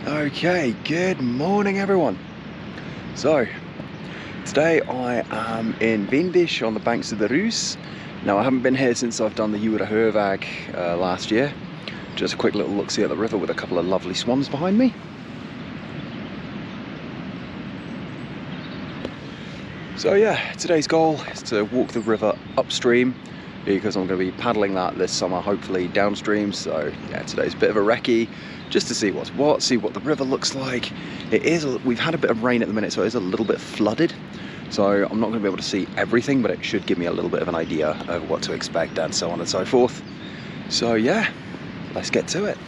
Okay, good morning everyone. So, today I am in Vendish on the banks of the Rus. Now I haven't been here since I've done the Jura Hervag last year. Just a quick little look-see at the river with a couple of lovely swans behind me. So yeah, today's goal is to walk the river upstream because I'm going to be paddling that this summer, hopefully downstream. So yeah, today's a bit of a recce, just to see what's what, see what the river looks like. We've had a bit of rain at the minute, so it is a little bit flooded. So I'm not going to be able to see everything, but it should give me a little bit of an idea of what to expect and so on and so forth. So yeah, let's get to it.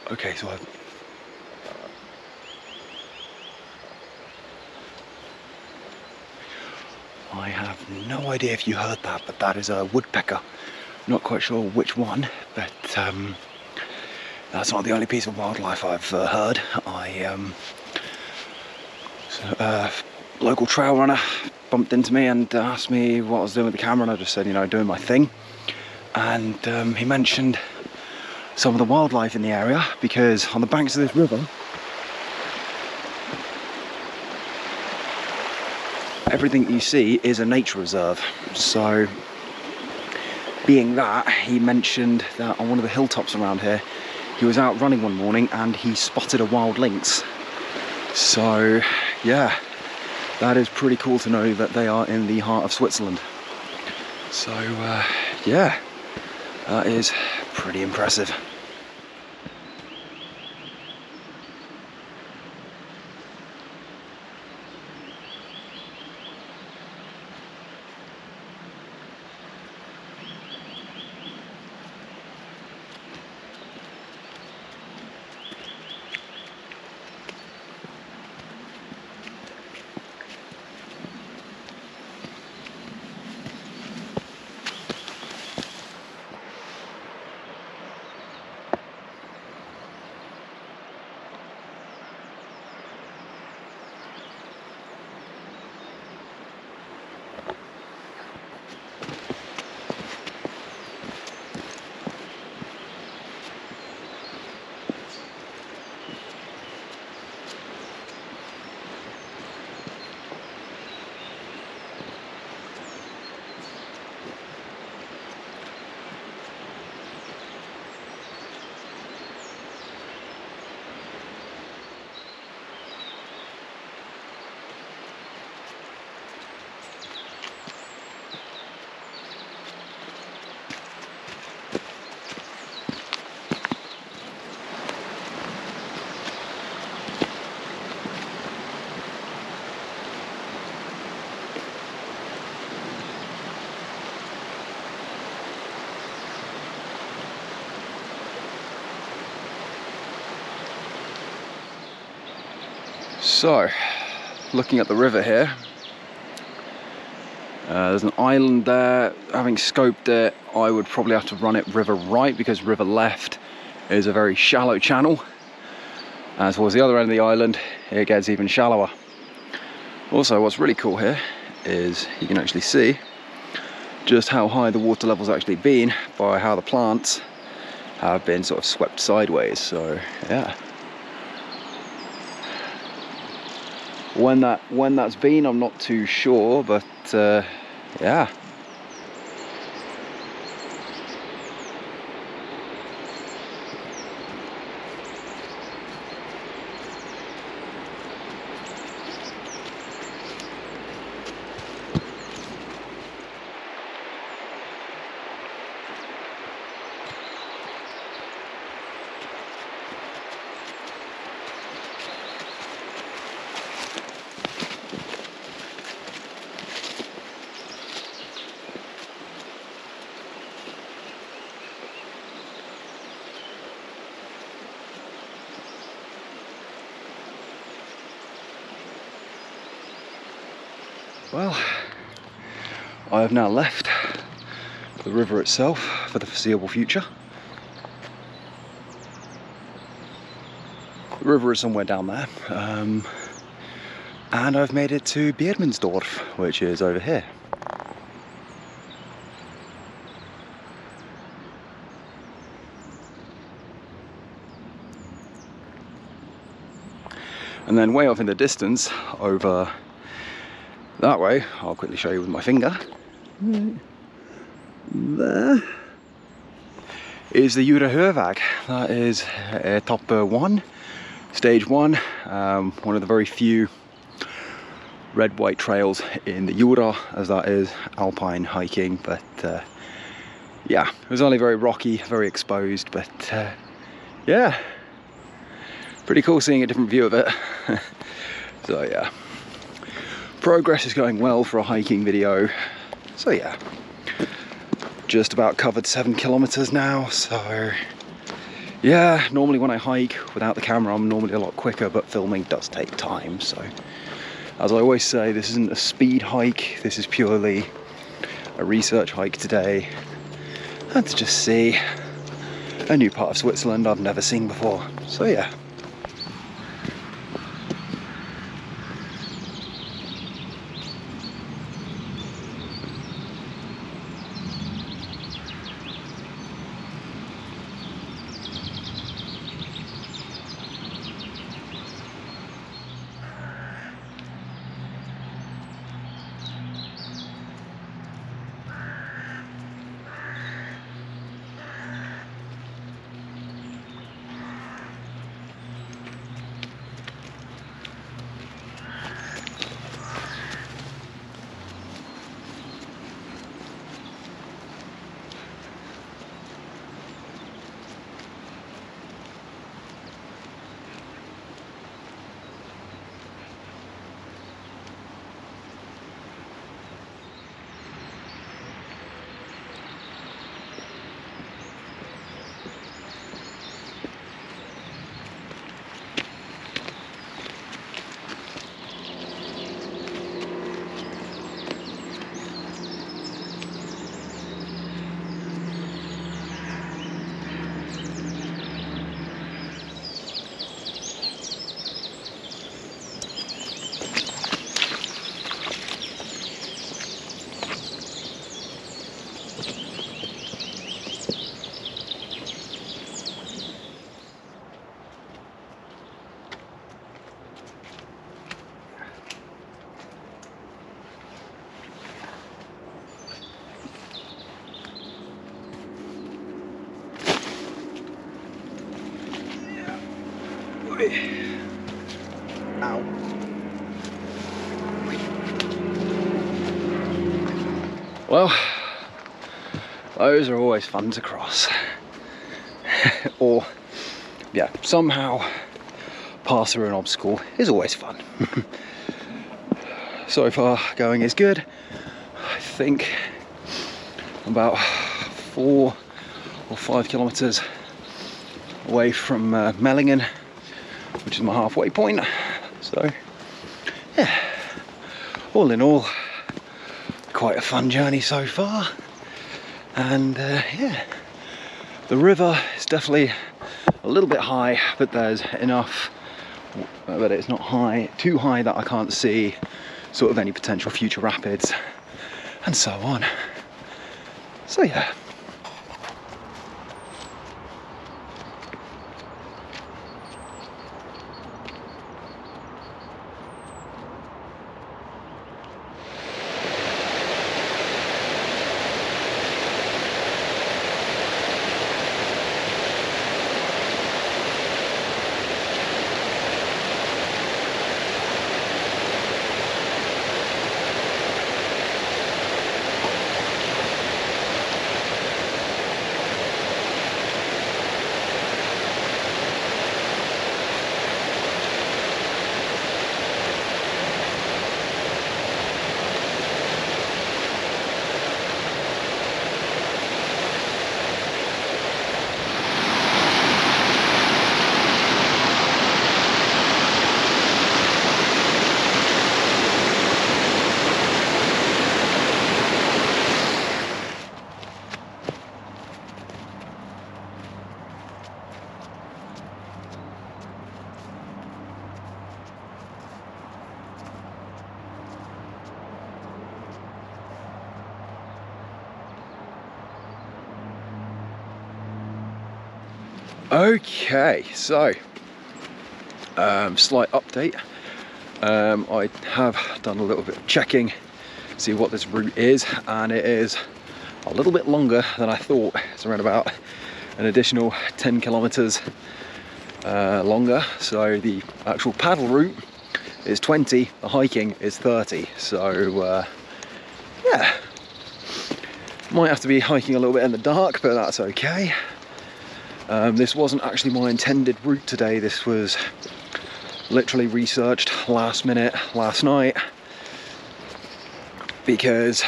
Okay, so I have no idea if you heard that, but that is a woodpecker. Not quite sure which one, but that's not the only piece of wildlife I've heard. Local trail runner bumped into me and asked me what I was doing with the camera, and I just said, you know, doing my thing. And he mentioned some of the wildlife in the area, because on the banks of this river, everything you see is a nature reserve. So, being that, he mentioned that on one of the hilltops around here, he was out running one morning and he spotted a wild lynx. So, yeah, that is pretty cool to know that they are in the heart of Switzerland. So, yeah, that is pretty impressive. So, looking at the river here, there's an island there. Having scoped it, I would probably have to run it river right, because river left is a very shallow channel. And towards the other end of the island, it gets even shallower. Also, what's really cool here is you can actually see just how high the water level's actually been by how the plants have been sort of swept sideways. So yeah, when that's been, I'm not too sure, but yeah. Well, I have now left the river itself for the foreseeable future. The river is somewhere down there, and I've made it to Beermensdorf, which is over here. And then way off in the distance, over that way, I'll quickly show you with my finger. There is the Jura Hörweg. That is top 1, stage 1, one of the very few red-white trails in the Jura, as that is alpine hiking. But yeah, it was only very rocky, very exposed, but yeah, pretty cool seeing a different view of it. So yeah, progress is going well for a hiking video. So yeah, just about covered 7 kilometers now. So yeah, normally when I hike without the camera, I'm normally a lot quicker, but filming does take time. So as I always say, this isn't a speed hike, this is purely a research hike today, and to just see a new part of Switzerland I've never seen before. So yeah. Ow. Well, those are always fun to cross. Or, yeah, somehow pass through an obstacle is always fun. So far, going is good. I think I'm about 4 or 5 kilometers away from Mellingen, which is my halfway point. So yeah, all in all, quite a fun journey so far. And yeah, the river is definitely a little bit high, but there's enough, but it's not high, too high that I can't see sort of any potential future rapids and so on. So yeah. Okay, so slight update. I have done a little bit of checking, see what this route is, and it is a little bit longer than I thought. It's around about an additional 10 kilometers longer. So the actual paddle route is 20, the hiking is 30. So yeah, might have to be hiking a little bit in the dark, but that's okay. This wasn't actually my intended route today. This was literally researched last minute last night, because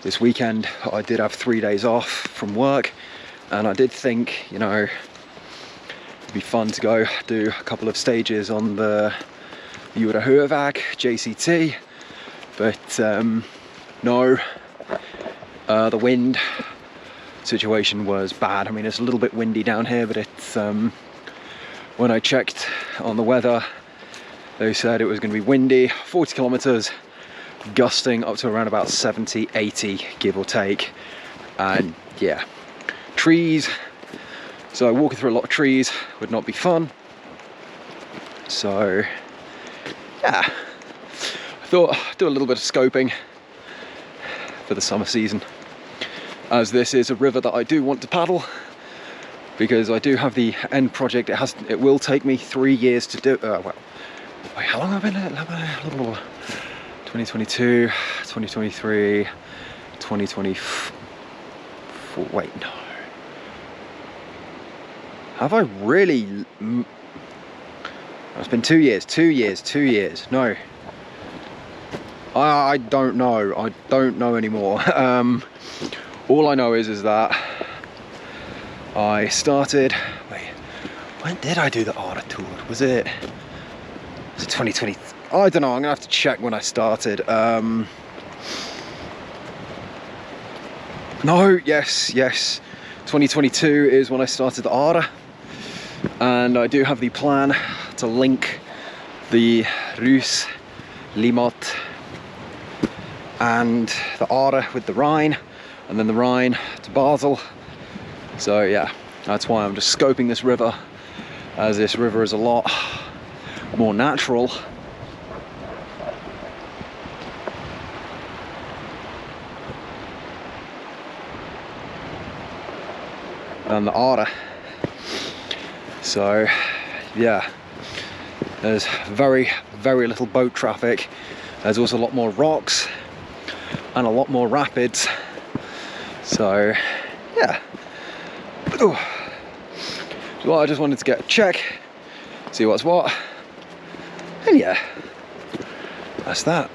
this weekend I did have 3 days off from work, and I did think, you know, it'd be fun to go do a couple of stages on the Jura-Hurweg JCT, but no, the wind situation was bad. I mean, it's a little bit windy down here, but it's when I checked on the weather, they said it was going to be windy, 40 kilometers, gusting up to around about 70, 80, give or take. And yeah, trees, so walking through a lot of trees would not be fun. So yeah, I thought I'd do a little bit of scoping for the summer season, as this is a river that I do want to paddle, because I do have the end project. It will take me 3 years to do. Well, wait, how long have I been? 2022, 2023, 2024. Wait, no. Have I really? It's been 2 years. 2 years. 2 years. No. I don't know. I don't know anymore. All I know is that I started, wait, when did I do the Arda tour? Was it 2020? I don't know, I'm gonna have to check when I started. No, yes, 2022 is when I started the Arda, and I do have the plan to link the Reuss, Limmat and the Arda with the Rhine, and then the Rhine to Basel. So yeah, that's why I'm just scoping this river, as this river is a lot more natural than the Arda. So yeah, there's very little boat traffic. There's also a lot more rocks and a lot more rapids. So yeah. Ooh. So I just wanted to get a check, see what's what, and yeah, that's that.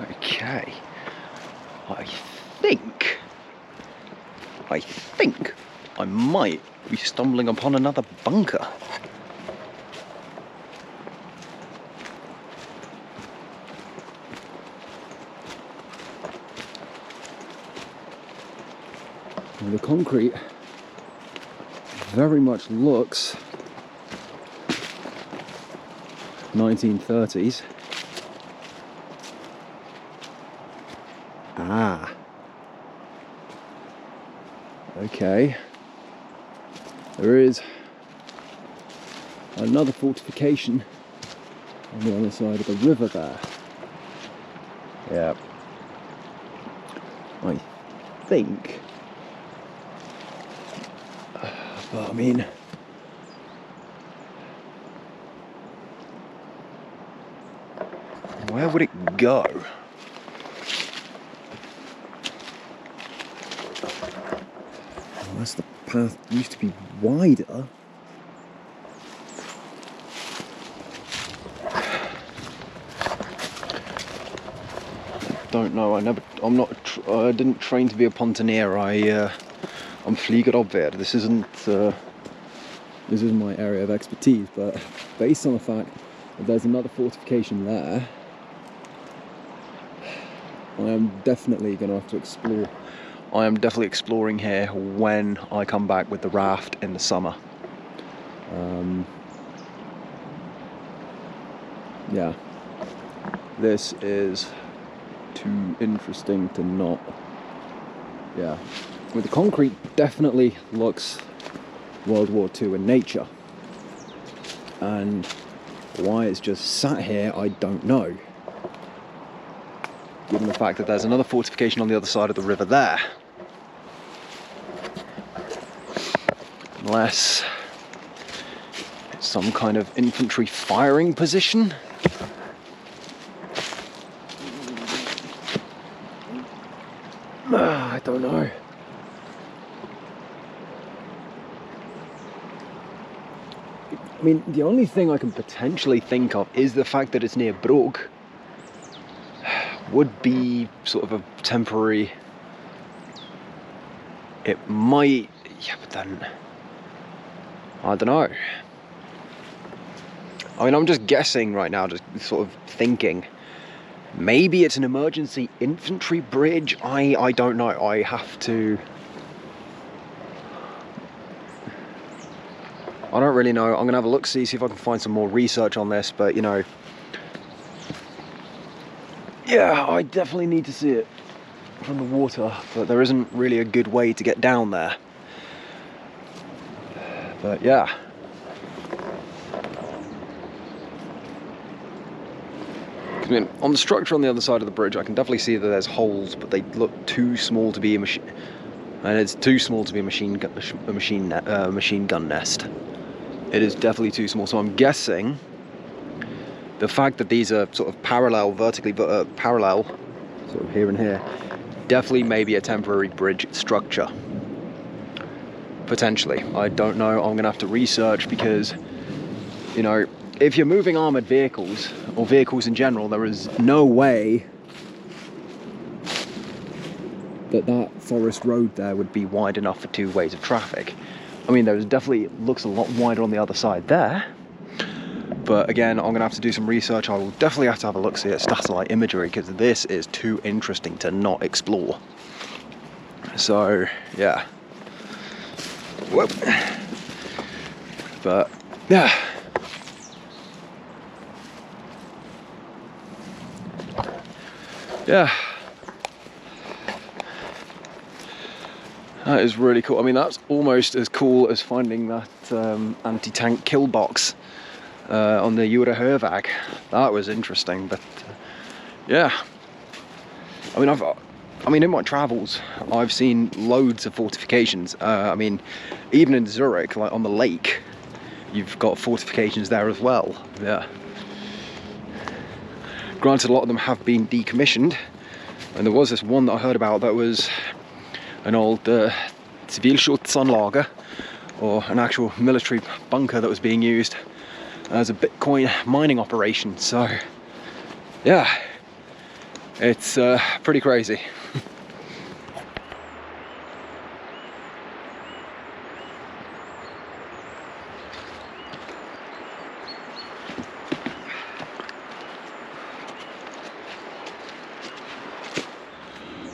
Okay. I think I might be stumbling upon another bunker. And the concrete very much looks 1930s. Ah. Okay. There is another fortification on the other side of the river there. Yeah. I think. But I mean, where would it go? Unless the path used to be wider. Don't know. I didn't train to be a pontoonier. I'm fliegerabwehr. This isn't my area of expertise, but based on the fact that there's another fortification there, I am definitely going to have to explore. I am definitely exploring here when I come back with the raft in the summer. Yeah, this is too interesting to not. Yeah, with the concrete definitely looks World War II in nature, and why it's just sat here I don't know, given the fact that there's another fortification on the other side of the river there. Unless it's some kind of infantry firing position. I don't know. I mean, the only thing I can potentially think of is the fact that it's near Brugg. Would be sort of a temporary. It might, yeah, but then I don't know. I mean, I'm just guessing right now, just sort of thinking. Maybe it's an emergency infantry bridge. I don't know. I have to. I don't really know. I'm gonna have a look, see if I can find some more research on this. But you know, yeah, I definitely need to see it from the water. But there isn't really a good way to get down there. But yeah. I mean, on the structure on the other side of the bridge, I can definitely see that there's holes, but they look too small to be a machine, and it's too small to be a machine gun nest. It is definitely too small. So I'm guessing the fact that these are sort of parallel, vertically parallel, sort of here and here, definitely maybe a temporary bridge structure. Potentially, I don't know. I'm gonna have to research because, you know, if you're moving armoured vehicles, or vehicles in general, there is no way that forest road there would be wide enough for two ways of traffic. I mean, there's definitely, looks a lot wider on the other side there. But again, I'm going to have to do some research. I will definitely have to have a look, see at satellite imagery, because this is too interesting to not explore. So, yeah. Whoop. But, yeah. Yeah, that is really cool. I mean, that's almost as cool as finding that anti-tank kill box on the Jura Hervag. That was interesting, but yeah. I mean, in my travels, I've seen loads of fortifications. I mean, even in Zurich, like on the lake, you've got fortifications there as well. Yeah. Granted, a lot of them have been decommissioned, and there was this one that I heard about that was an old Zivilschutzanlage, or an actual military bunker that was being used as a Bitcoin mining operation. So, yeah, It's pretty crazy.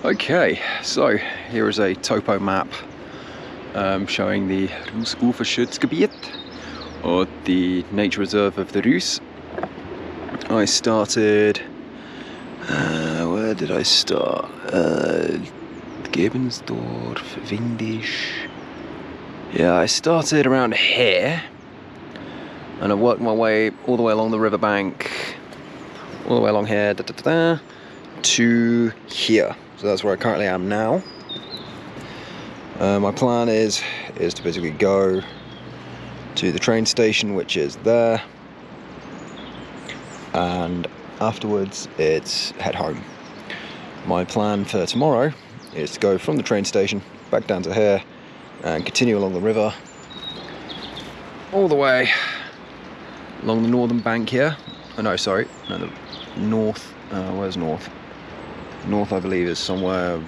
Okay, so here is a topo map showing the Rusuferschutzgebiet, or the nature reserve of the Rus. I started, where did I start? Gebensdorf, Windisch. Yeah, I started around here, and I worked my way all the way along the riverbank, all the way along here, to here. So that's where I currently am now. My plan is to basically go to the train station, which is there, and afterwards it's head home. My plan for tomorrow is to go from the train station back down to here and continue along the river all the way along the northern bank here. Oh no, sorry, no, the north, where's north? North, I believe, is somewhere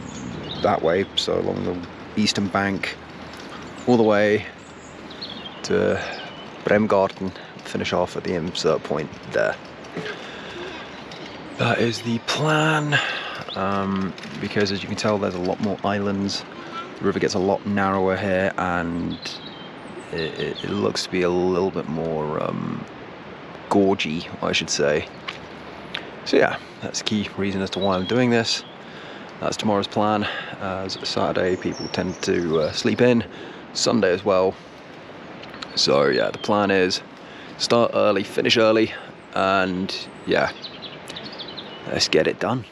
that way, so along the eastern bank, all the way to Bremgarten, finish off at the insert point there. That is the plan, because as you can tell, there's a lot more islands. The river gets a lot narrower here, and it looks to be a little bit more gorgy, I should say. So yeah, that's the key reason as to why I'm doing this. That's tomorrow's plan. As Saturday, people tend to sleep in, Sunday as well. So yeah, the plan is start early, finish early, and yeah, let's get it done.